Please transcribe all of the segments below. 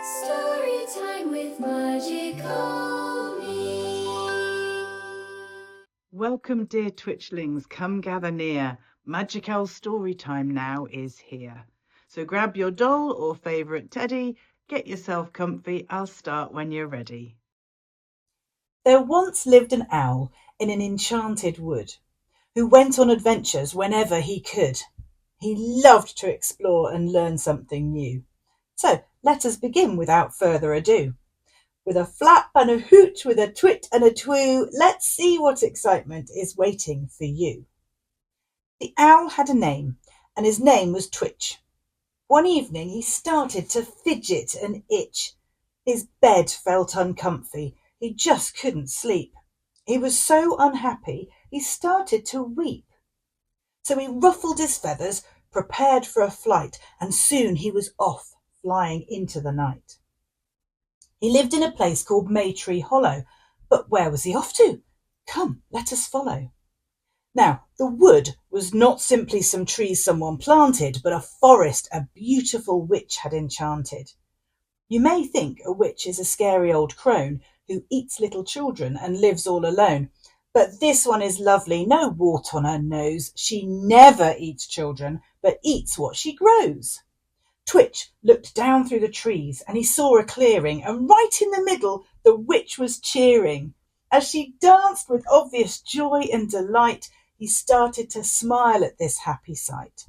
Storytime with Magicowl Me. Welcome, dear Twitchlings, come gather near. Magicowl Storytime now is here. So grab your doll or favourite teddy, get yourself comfy, I'll start when you're ready. There once lived an owl in an enchanted wood, who went on adventures whenever he could. He loved to explore and learn something new. So let us begin without further ado. With a flap and a hoot, with a twit and a twoo, let's see what excitement is waiting for you. The owl had a name, and his name was Twitch. One evening he started to fidget and itch. His bed felt uncomfy. He just couldn't sleep. He was so unhappy he started to weep. So he ruffled his feathers, prepared for a flight, and soon he was off, flying into the night. He lived in a place called Maytree Hollow, but where was he off to? Come, let us follow. Now, the wood was not simply some trees someone planted, but a forest a beautiful witch had enchanted. You may think a witch is a scary old crone who eats little children and lives all alone, but this one is lovely, no wart on her nose. She never eats children, but eats what she grows. Twitch looked down through the trees and he saw a clearing, and right in the middle the witch was cheering. As she danced with obvious joy and delight, he started to smile at this happy sight.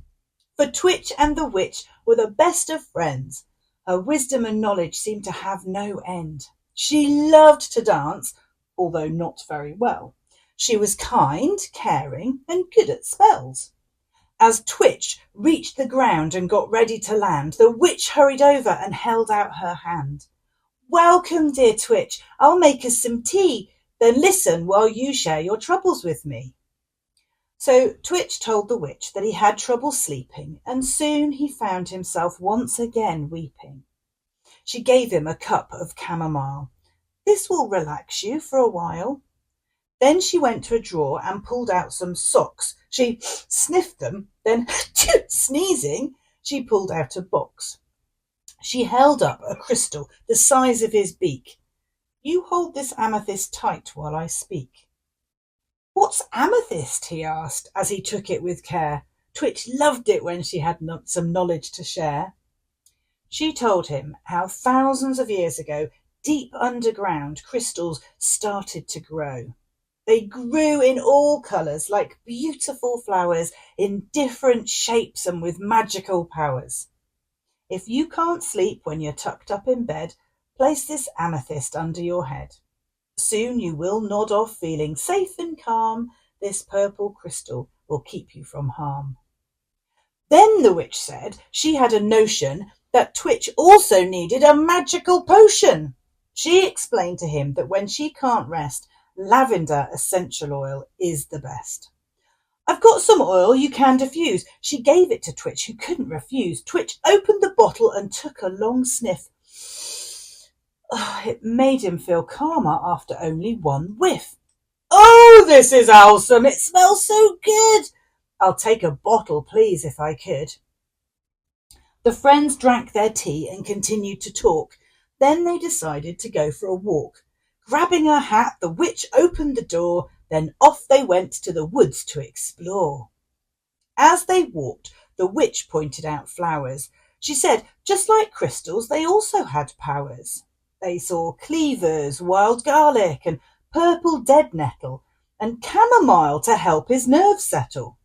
For Twitch and the witch were the best of friends. Her wisdom and knowledge seemed to have no end. She loved to dance, although not very well. She was kind, caring, and good at spells. As Twitch reached the ground and got ready to land, the witch hurried over and held out her hand. "Welcome, dear Twitch. I'll make us some tea. Then listen while you share your troubles with me." So Twitch told the witch that he had trouble sleeping, and soon he found himself once again weeping. She gave him a cup of chamomile. "This will relax you for a while." Then she went to a drawer and pulled out some socks. She sniffed them, then, sneezing, she pulled out a box. She held up a crystal the size of his beak. "You hold this amethyst tight while I speak." "What's amethyst?" he asked as he took it with care. Twitch loved it when she had some knowledge to share. She told him how thousands of years ago, deep underground, crystals started to grow. They grew in all colours, like beautiful flowers, in different shapes and with magical powers. If you can't sleep when you're tucked up in bed, place this amethyst under your head. Soon you will nod off feeling safe and calm. This purple crystal will keep you from harm. Then the witch said she had a notion that Twitch also needed a magical potion. She explained to him that when she can't rest, lavender essential oil is the best. "I've got some oil you can diffuse." She gave it to Twitch, who couldn't refuse. Twitch opened the bottle and took a long sniff. It made him feel calmer after only one whiff. "Oh, this is awesome. It smells so good. I'll take a bottle, please, if I could." The friends drank their tea and continued to talk. Then they decided to go for a walk. Grabbing her hat, the witch opened the door. Then off they went to the woods to explore. As they walked, the witch pointed out flowers. She said, just like crystals, they also had powers. They saw cleavers, wild garlic, and purple dead nettle, and chamomile to help his nerves settle.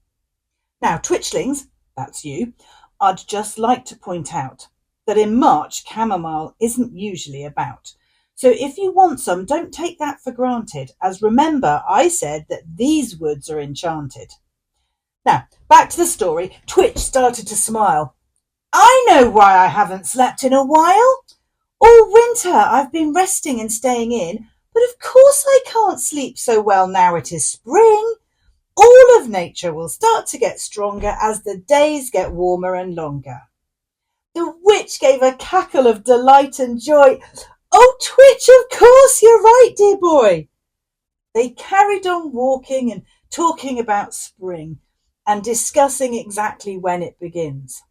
Now, Twitchlings, that's you, I'd just like to point out that in March, chamomile isn't usually about. So if you want some, don't take that for granted, as remember I said that these woods are enchanted. Now, back to the story. Twitch started to smile. "I know why I haven't slept in a while. All winter I've been resting and staying in, but of course I can't sleep so well now it is spring. All of nature will start to get stronger as the days get warmer and longer." The witch gave a cackle of delight and joy. "Oh, Twitch, of course you're right, dear boy." They carried on walking and talking about spring and discussing exactly when it begins.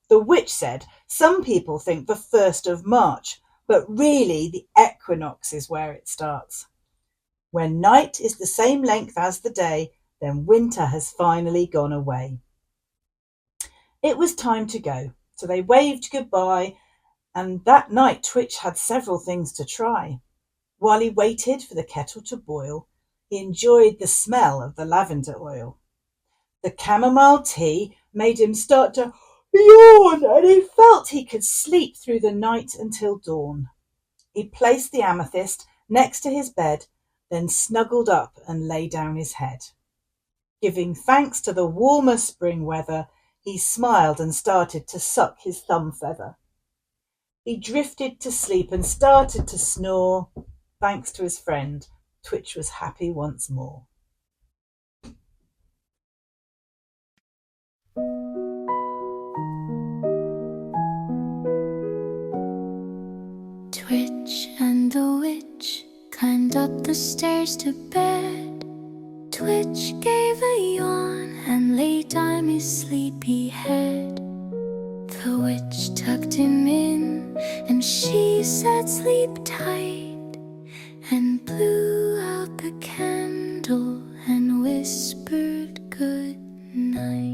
The witch said Some people think the 1st of March, but really the equinox is where it starts. When night is the same length as the day, then winter has finally gone away. It was time to go, so they waved goodbye, and that night Twitch had several things to try. While he waited for the kettle to boil, he enjoyed the smell of the lavender oil. The chamomile tea made him start to yawn, and he felt he could sleep through the night until dawn. He placed the amethyst next to his bed, then snuggled up and lay down his head. Giving thanks to the warmer spring weather, he smiled and started to suck his thumb feather. He drifted to sleep and started to snore. Thanks to his friend, Twitch was happy once more. Twitch and the witch climbed up the stairs to bed. Twitch gave a yawn and lay down his sleepy head. The witch tucked him in and she said sleep tight, and blew out the candle and whispered good night.